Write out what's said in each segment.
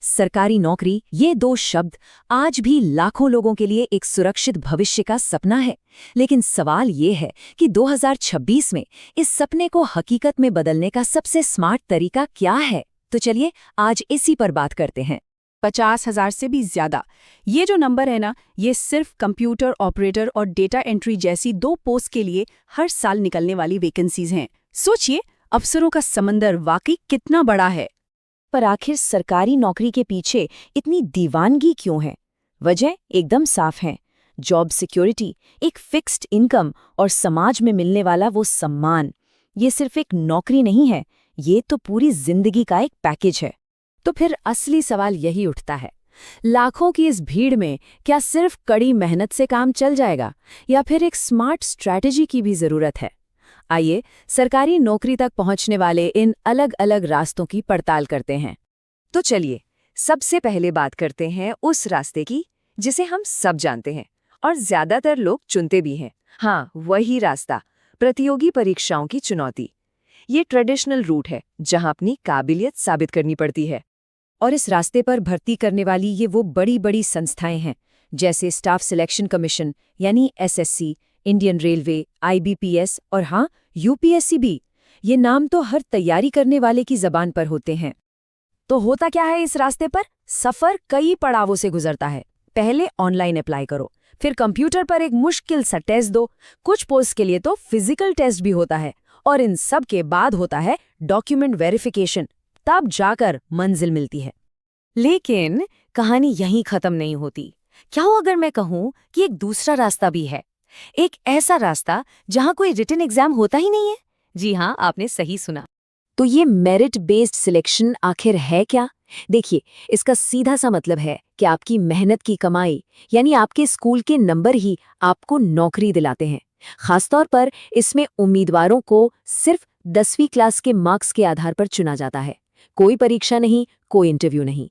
सरकारी नौकरी, ये दो शब्द आज भी लाखों लोगों के लिए एक सुरक्षित भविष्य का सपना है। लेकिन सवाल ये है कि 2026 में इस सपने को हकीकत में बदलने का सबसे स्मार्ट तरीका क्या है? तो चलिए आज इसी पर बात करते हैं। 50,000 से भी ज्यादा, ये जो नंबर है ना, ये सिर्फ कंप्यूटर ऑपरेटर और डेटा एंट्री जैसी दो पोस्ट के लिए हर साल निकलने वाली वैकेंसीज हैं। सोचिए, अफसरों का समंदर वाकई कितना बड़ा है। पर आखिर सरकारी नौकरी के पीछे इतनी दीवानगी क्यों है? वजह एकदम साफ है। जॉब सिक्योरिटी, एक फिक्स्ड इनकम और समाज में मिलने वाला वो सम्मान। ये सिर्फ एक नौकरी नहीं है, ये तो पूरी जिंदगी का एक पैकेज है। तो फिर असली सवाल यही उठता है, लाखों की इस भीड़ में क्या सिर्फ कड़ी मेहनत से काम चल जाएगा या फिर एक स्मार्ट स्ट्रैटेजी की भी जरूरत है? आइए सरकारी नौकरी तक पहुंचने वाले इन अलग अलग रास्तों की पड़ताल करते हैं। तो चलिए सबसे पहले बात करते हैं उस रास्ते की जिसे हम सब जानते हैं और ज्यादातर लोग चुनते भी हैं। हाँ, वही रास्ता, प्रतियोगी परीक्षाओं की चुनौती। ये ट्रेडिशनल रूट है जहां अपनी काबिलियत साबित करनी पड़ती है। और इस रास्ते पर भर्ती करने वाली ये वो बड़ी बड़ी संस्थाएं हैं जैसे स्टाफ सिलेक्शन कमीशन यानी एसएससी, इंडियन रेलवे, आईबीपीएस और हाँ, यूपीएससी भी। ये नाम तो हर तैयारी करने वाले की जबान पर होते हैं। तो होता क्या है इस रास्ते पर? सफर कई पड़ावों से गुजरता है। पहले ऑनलाइन अप्लाई करो, फिर कंप्यूटर पर एक मुश्किल सा टेस्ट दो, कुछ पोस्ट के लिए तो फिजिकल टेस्ट भी होता है, और इन सब के बाद होता है डॉक्यूमेंट वेरिफिकेशन। तब जाकर मंजिल मिलती है। लेकिन कहानी यहीं खत्म नहीं होती। क्या हो अगर मैं कहूं कि एक दूसरा रास्ता भी है, एक ऐसा रास्ता जहां कोई रिटन एग्जाम होता ही नहीं है? जी हाँ, आपने सही सुना। तो ये मेरिट बेस्ड सिलेक्शन आखिर है क्या? देखिए, इसका सीधा सा मतलब है कि आपकी मेहनत की कमाई यानी आपके स्कूल के नंबर ही आपको नौकरी दिलाते हैं। खासतौर पर इसमें उम्मीदवारों को सिर्फ 10वीं क्लास के मार्क्स के आधार पर चुना जाता है। कोई परीक्षा नहीं, कोई इंटरव्यू नहीं।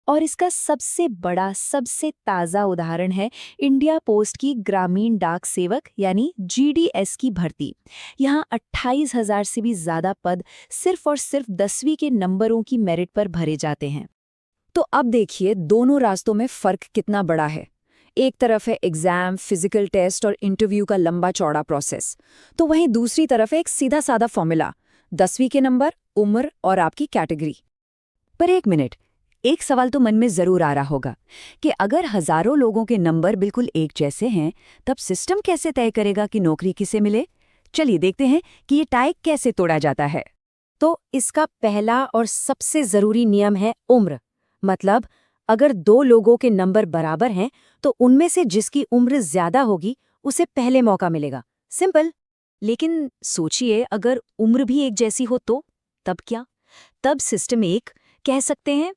और इसका सबसे बड़ा, सबसे ताज़ा उदाहरण है इंडिया पोस्ट की ग्रामीण डाक सेवक यानी जीडीएस की भर्ती। यहाँ 28,000 से भी ज़्यादा पद सिर्फ और सिर्फ 10वीं के नंबरों की मेरिट पर भरे जाते हैं। तो अब देखिए दोनों रास्तों में फ़र्क कितना बड़ा है। एक तरफ है एग्जाम, फिजिकल टेस्ट और इंटरव्यू का लंबा चौड़ा प्रोसेस, तो वहीं दूसरी तरफ है एक सीधा साधा फॉर्मूला, 10वीं के नंबर, उम्र और आपकी कैटेगरी। पर एक मिनट, एक सवाल तो मन में जरूर आ रहा होगा कि अगर हजारों लोगों के नंबर बिल्कुल एक जैसे हैं, तब सिस्टम कैसे तय करेगा कि नौकरी किसे मिले? चलिए देखते हैं कि ये टाई कैसे तोड़ा जाता है। तो इसका पहला और सबसे जरूरी नियम है उम्र। मतलब अगर दो लोगों के नंबर बराबर हैं तो उनमें से जिसकी उम्र ज्यादा होगी उसे पहले मौका मिलेगा। सिंपल। लेकिन सोचिए अगर उम्र भी एक जैसी हो तो तब क्या? तब सिस्टम एक, कह सकते हैं,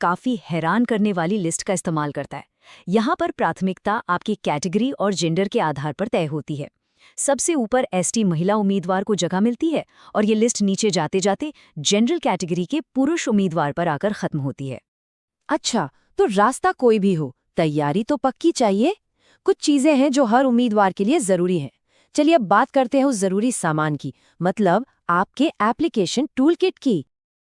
काफी हैरान करने वाली लिस्ट का इस्तेमाल करता है। यहाँ पर प्राथमिकता आपकी कैटेगरी और जेंडर के आधार पर तय होती है। सबसे ऊपर एसटी महिला उम्मीदवार को जगह मिलती है और ये लिस्ट नीचे जाते जाते जनरल कैटेगरी के पुरुष उम्मीदवार पर आकर खत्म होती है। अच्छा, तो रास्ता कोई भी हो, तैयारी तो पक्की चाहिए। कुछ चीजें हैं जो हर उम्मीदवार के लिए जरूरी है। चलिए अब बात करते हैं उस जरूरी सामान की, मतलब आपके एप्लीकेशन टूलकिट की।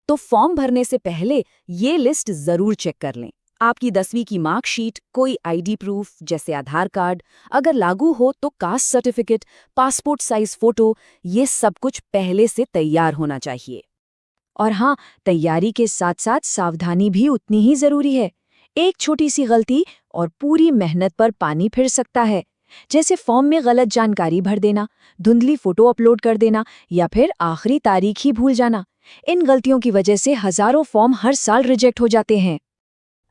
तो फॉर्म भरने से पहले ये लिस्ट जरूर चेक कर लें। आपकी 10वीं की मार्कशीट, कोई आईडी प्रूफ जैसे आधार कार्ड, अगर लागू हो तो caste certificate, passport size photo, ये सब कुछ पहले से तैयार होना चाहिए। और हाँ, तैयारी के साथ साथ सावधानी भी उतनी ही जरूरी है। एक छोटी सी गलती और पूरी मेहनत पर पानी फिर सकता है। जैसे फॉर्म में गलत जानकारी भर देना, धुंधली फोटो अपलोड कर देना या फिर आखिरी तारीख ही भूल जाना। इन गलतियों की वजह से हजारों फॉर्म हर साल रिजेक्ट हो जाते हैं।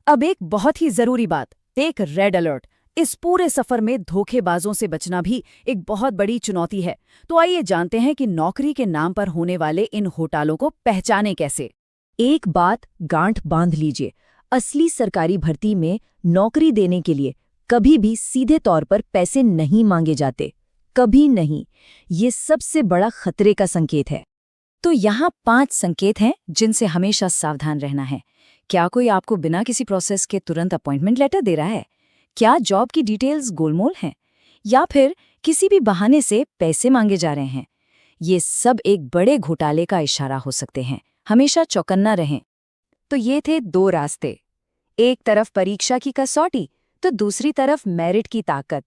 अब एक बहुत ही जरूरी बात, एक रेड अलर्ट। इस पूरे सफर में धोखेबाजों से बचना भी एक बहुत बड़ी चुनौती है। तो आइए जानते हैं कि नौकरी के नाम पर होने वाले इन घोटालों को पहचाने कैसे। एक बात गांठ बांध लीजिए, असली सरकारी भर्ती में नौकरी देने के लिए कभी भी सीधे तौर पर पैसे नहीं मांगे जाते, कभी नहीं। ये सबसे बड़ा खतरे का संकेत है। तो यहाँ 5 संकेत हैं जिनसे हमेशा सावधान रहना है। क्या कोई आपको बिना किसी प्रोसेस के तुरंत अपॉइंटमेंट लेटर दे रहा है? क्या जॉब की डिटेल्स गोलमोल हैं? या फिर किसी भी बहाने से पैसे मांगे जा रहे हैं? ये सब एक बड़े घोटाले का इशारा हो सकते हैं। हमेशा चौकन्ना रहें। तो ये थे 2 रास्ते, एक तरफ परीक्षा की कसौटी तो दूसरी तरफ मेरिट की ताकत।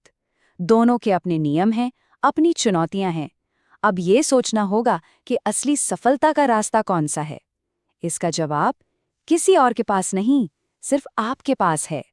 दोनों के अपने नियम हैं, अपनी चुनौतियां हैं। अब ये सोचना होगा कि असली सफलता का रास्ता कौन सा है। इसका जवाब किसी और के पास नहीं, सिर्फ आपके पास है।